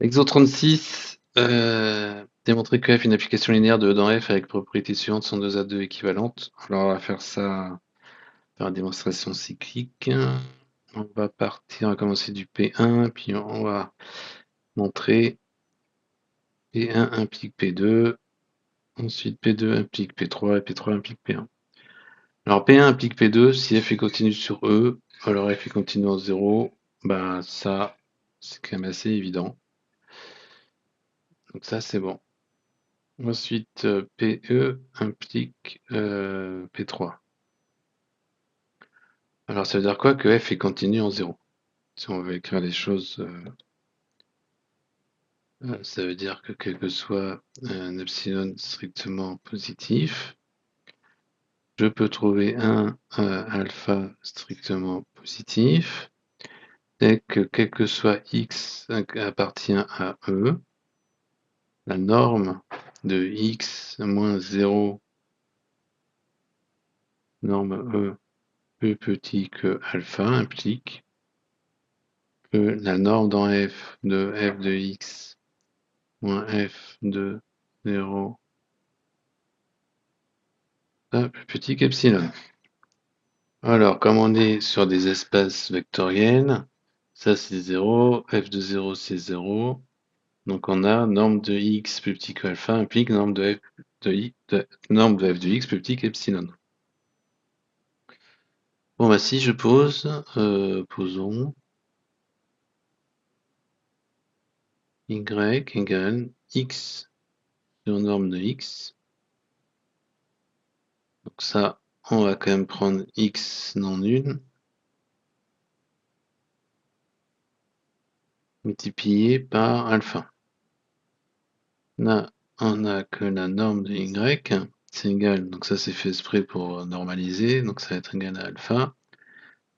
Exo 36, démontrer que f est une application linéaire de E dans F avec propriétés suivantes sont 2 à 2 équivalentes. Alors on va faire ça par démonstration cyclique. On va partir, on va commencer du P1, puis on va montrer P1 implique P2, ensuite P2 implique P3 et P3 implique P1. Alors P1 implique P2, si f est continu sur E, alors f est continu en 0, ben ça c'est quand même assez évident. Donc ça c'est bon. Ensuite, PE implique P3. Alors ça veut dire quoi? Que f est continu en 0. Si on veut écrire les choses, ça veut dire que quel que soit un epsilon strictement positif, je peux trouver un alpha strictement positif, dès que quel que soit x appartient à E, la norme de x moins 0, norme E plus petit que alpha implique que la norme dans f de x moins f de 0 plus petit qu'epsilon. Alors, comme on est sur des espaces vectoriels, ça c'est 0, f de 0 c'est 0. Donc on a norme de x plus petit que alpha implique norme de f norme de f de x plus petit qu'epsilon. Bon bah si je pose, posons y égale x sur norme de x. Donc ça, on va quand même prendre x non nul multiplié par alpha. Là, on a que la norme de y, c'est égal, donc ça c'est fait exprès pour normaliser, donc ça va être égal à alpha.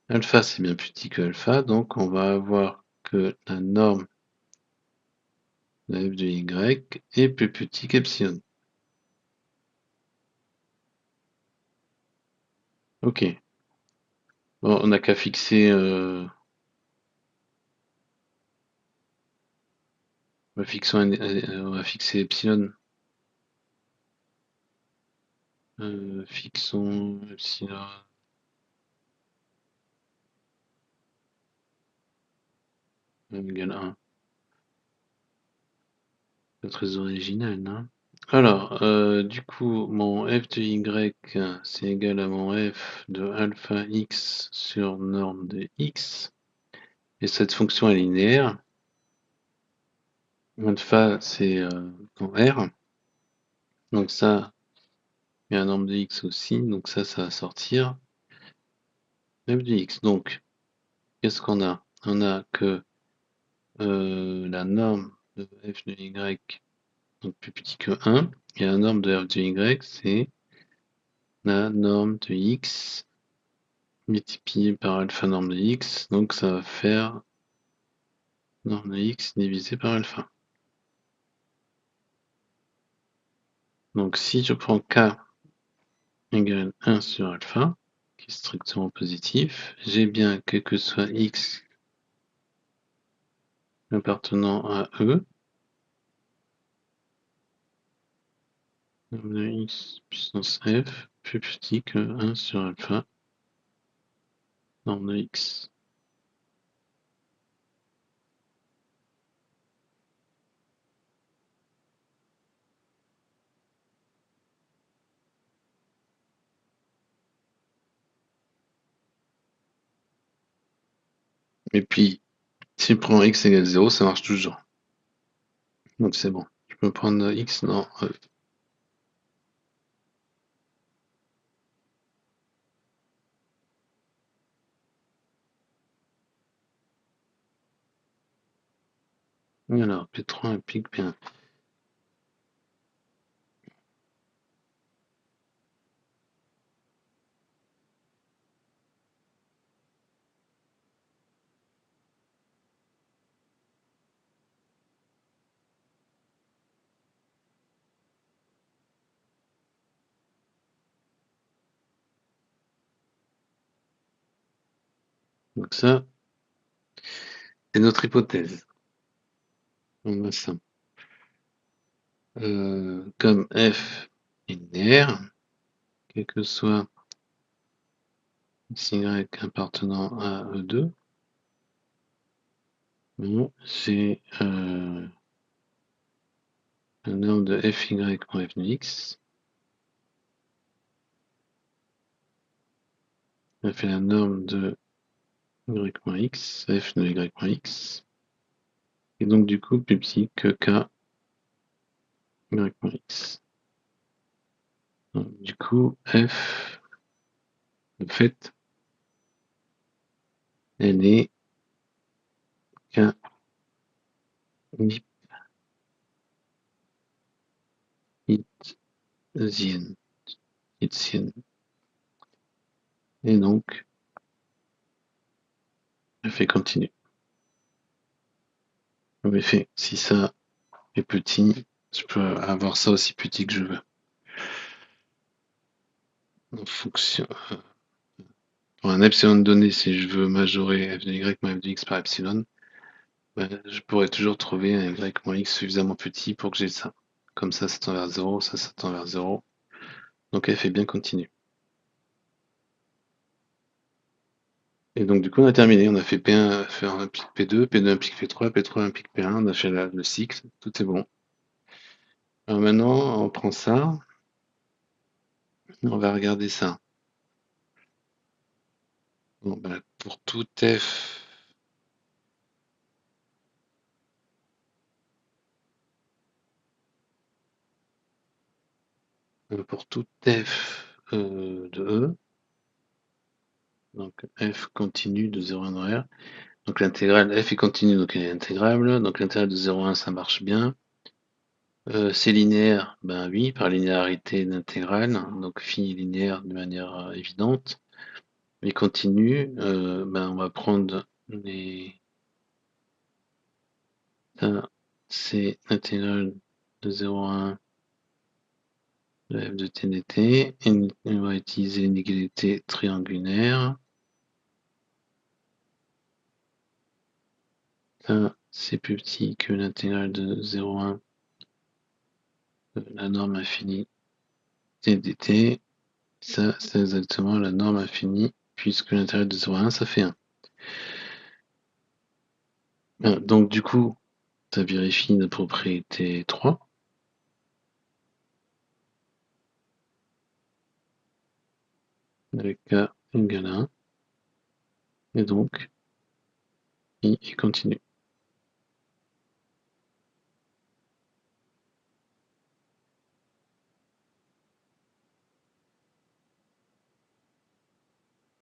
Alpha c'est bien plus petit que alpha, donc on va avoir que la norme de f de y est plus petit qu'epsilon. Ok. Bon, on n'a qu'à fixer, on va fixer epsilon. Fixons epsilon égale 1. C'est très original, non? Alors, du coup, mon f de y, c'est égal à mon f de alpha x sur norme de x. Et cette fonction est linéaire. Alpha, c'est en R. Donc ça, il y a un norme de x aussi. Donc ça va sortir f de x. Donc, qu'est-ce qu'on a? On a que la norme de f de y, donc plus petit que 1. Et la norme de f de y, c'est la norme de x multiplié par alpha norme de x, donc ça va faire norme de x divisé par alpha. Donc si je prends k égale 1 sur alpha, qui est strictement positif, j'ai bien quel que soit x appartenant à E, norme de x puissance f plus petit que 1 sur alpha, norme de x. Et puis, si je prends x égale 0, ça marche toujours. Donc c'est bon. Je peux prendre x dans E. Alors, P3 implique P1. Donc ça, c'est notre hypothèse. On a ça. Comme f est linéaire, quel que soit y appartenant à E2, j'ai la norme de fy moins f de x. Ça fait la norme de y moins x, f de y moins x. Et donc du coup plus petit que k y moins x. Donc, du coup f, en fait, elle est k Itzienne. Et donc, je fais continue. En effet, si ça est petit, je peux avoir ça aussi petit que je veux. En fonction. Pour un epsilon donné, si je veux majorer f de y moins f de x par epsilon, je pourrais toujours trouver un y moins x suffisamment petit pour que j'ai ça. Comme ça tend vers 0, ça tend vers 0. Donc f est bien continue. Et donc du coup on a terminé, on a fait P1, un pic P2, P2 un pic P3, P3 un pic P1, on a fait le cycle, tout est bon. Alors maintenant on prend ça, on va regarder ça. Bon, pour tout f, pour tout f de E, donc f continue de 0 à 1 dans R, donc l'intégrale f est continue, donc elle est intégrable, donc l'intégrale de 0 à 1 ça marche bien. C'est linéaire, ben oui, par linéarité d'intégrale, donc phi est linéaire de manière évidente. Mais continue, on va prendre les. Ça, c'est l'intégrale de 0 à 1 de f de t dt. Et on va utiliser une égalité triangulaire. Ça, c'est plus petit que l'intégrale de 0 à 1 de la norme infinie t dt. Ça, c'est exactement la norme infinie, puisque l'intégrale de 0 à 1, ça fait 1. Donc, du coup, ça vérifie la propriété 3. Avec k égale à 1. Et donc, i est continu.